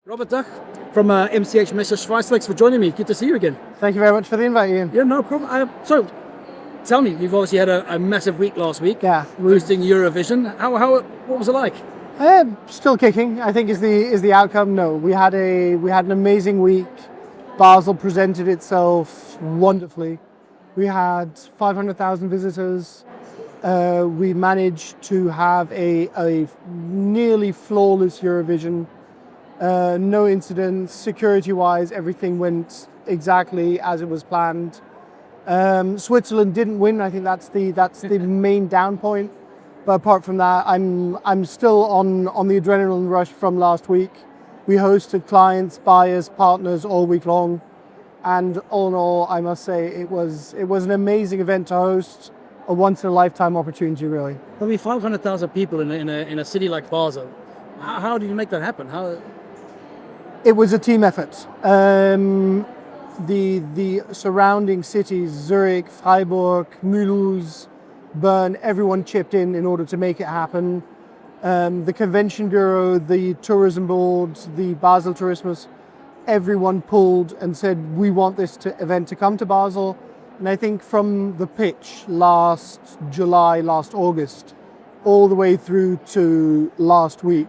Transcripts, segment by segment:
Robert Duck from M.C.E Messe Schweiz. Thanks for joining me. Good to see you again. Thank you very much for the invite, Ian. Yeah, no problem. So, tell me, you've obviously had a massive week last week. Yeah, hosting Eurovision. What was it like? Still kicking, I think is the outcome. No, we had an amazing week. Basel presented itself wonderfully. We had 500,000 visitors. We managed to have a nearly flawless Eurovision. No incidents, security-wise, everything went exactly as it was planned. Switzerland didn't win. I think that's the main down point. But apart from that, I'm still on the adrenaline rush from last week. We hosted clients, buyers, partners all week long, and all in all, I must say it was an amazing event to host. A once-in-a-lifetime opportunity, really. I mean, 500,000 people in a city like Basel. How did you make that happen? It was a team effort. The surrounding cities, Zurich, Freiburg, Mulhouse, Bern, everyone chipped in order to make it happen. The convention bureau, the tourism board, the Basel Tourismus, everyone pulled and said, we want this event to come to Basel. And I think from the pitch last July, last August, all the way through to last week,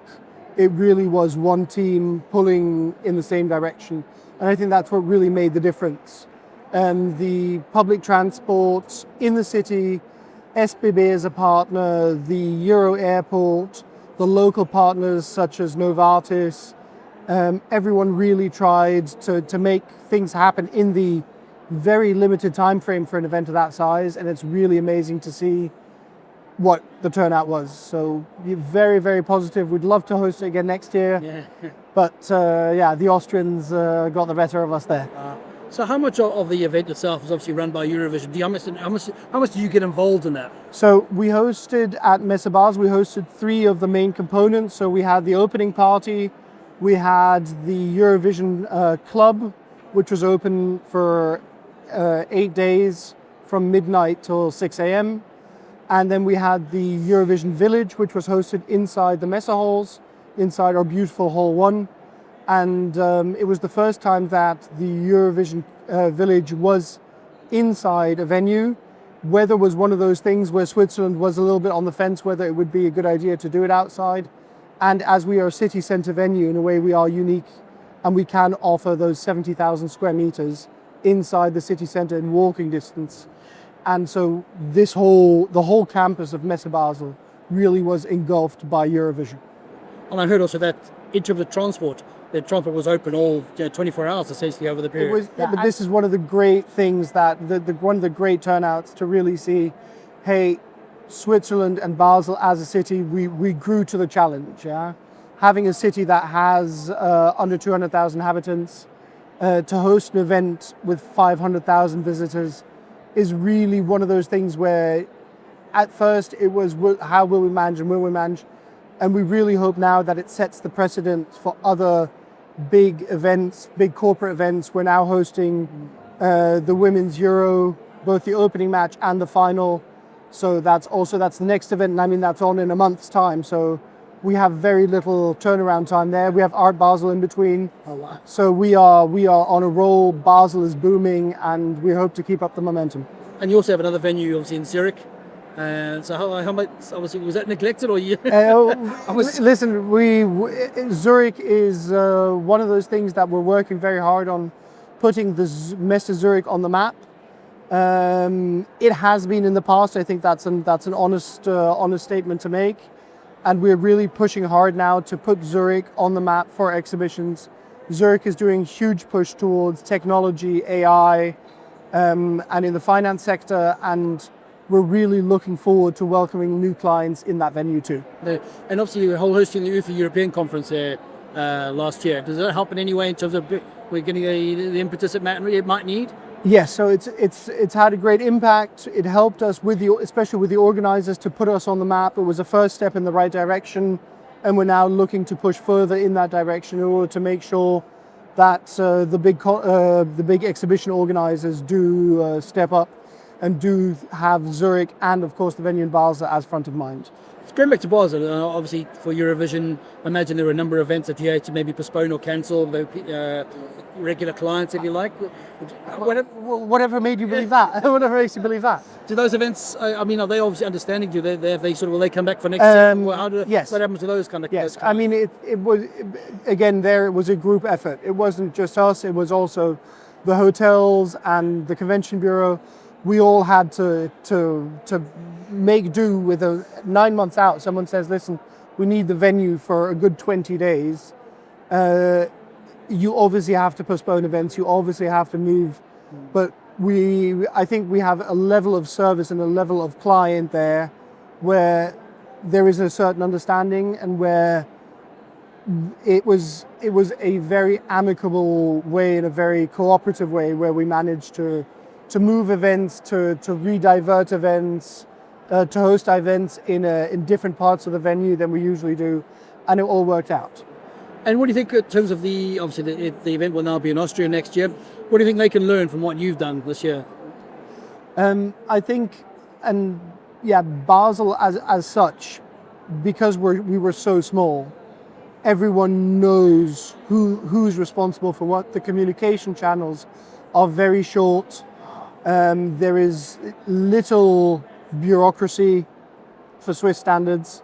it really was one team pulling in the same direction. And I think that's what really made the difference. The public transport in the city, SBB as a partner, the Euro airport, the local partners such as Novartis, everyone really tried to make things happen in the very limited time frame for an event of that size, and it's really amazing to see what the turnout was. So very, very positive. We'd love to host it again next year. Yeah. But the Austrians got the better of us there. So how much of the event itself is obviously run by Eurovision? How much do you get involved in that? So we hosted at Messe Basel, we hosted three of the main components. So we had the opening party, we had the Eurovision Club, which was open for 8 days from midnight till 6 a.m. And then we had the Eurovision Village, which was hosted inside the Messe halls, inside our beautiful Hall 1. And it was the first time that the Eurovision Village was inside a venue. Weather was one of those things where Switzerland was a little bit on the fence whether it would be a good idea to do it outside. And as we are a city centre venue, in a way we are unique, and we can offer those 70,000 square meters inside the city centre in walking distance. And so the whole campus of Messe Basel really was engulfed by Eurovision. And I heard also that in terms of transport, the transport was open all 24 hours essentially over the period. But this is one of the great things that one of the great turnouts to really see, hey, Switzerland and Basel as a city, we grew to the challenge. Yeah, having a city that has under 200,000 inhabitants, to host an event with 500,000 visitors is really one of those things where at first it was how will we manage and will we manage, and we really hope now that it sets the precedent for other big events, big corporate events. We're now hosting the Women's Euro, both the opening match and the final. So that's the next event, and I mean that's on in a month's time. So we have very little turnaround time there. We have Art Basel in between. Oh, wow. So we are on a roll. Basel is booming, and we hope to keep up the momentum. And you also have another venue, obviously, in Zurich. So how much, obviously, was that neglected or you? Listen, Zurich is one of those things that we're working very hard on, putting the Messe Zurich on the map. It has been in the past. I think that's an honest statement to make. And we're really pushing hard now to put Zurich on the map for exhibitions. Zurich is doing a huge push towards technology, AI, and in the finance sector, and we're really looking forward to welcoming new clients in that venue too. And obviously you're hosting the UFA European Conference there last year. Does that help in any way in terms of we're getting the impetus it might need? Yes, so it's had a great impact. It helped us especially with the organizers, to put us on the map. It was a first step in the right direction, and we're now looking to push further in that direction in order to make sure that the big exhibition organizers do step up and do have Zurich and of course the venue in Basel as front of mind. Going back to Basel, obviously for Eurovision, I imagine there were a number of events that you had to maybe postpone or cancel, regular clients, if you like. Whatever made you believe that? Whatever makes you believe that? Do those events, I mean, are they obviously understanding? Do they sort of, will they come back for next year? Yes. What happens to those kind of? Yes, I mean, it was, again, there it was a group effort. It wasn't just us, it was also the hotels and the convention bureau. We all had to make do with 9 months out. Someone says, listen, we need the venue for a good 20 days. You obviously have to postpone events, you obviously have to move, but I think we have a level of service and a level of client there where there is a certain understanding, and where it was a very amicable way and a very cooperative way where we managed to move events, to re-divert events, to host events in different parts of the venue than we usually do, and it all worked out. And what do you think in terms of obviously the event will now be in Austria next year? What do you think they can learn from what you've done this year? I think, Basel as such, because we were so small, everyone knows who's responsible for what. The communication channels are very short. There is little bureaucracy for Swiss standards,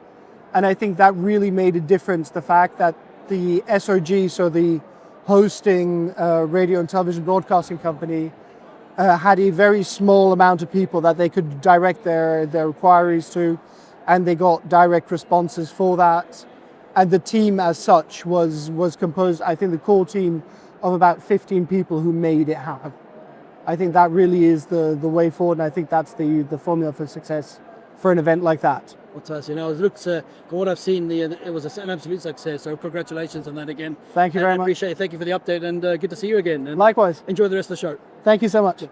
and I think that really made a difference. The fact that the SRG, so the hosting radio and television broadcasting company, had a very small amount of people that they could direct their inquiries to, and they got direct responses for that. And the team as such was composed, I think the core team, of about 15 people who made it happen. I think that really is the way forward, and I think that's the formula for success for an event like that. Fantastic. It looks, from what I've seen, it was an absolute success. So congratulations on that again. Thank you very much. I appreciate it. Thank you for the update, and good to see you again. And likewise. Enjoy the rest of the show. Thank you so much.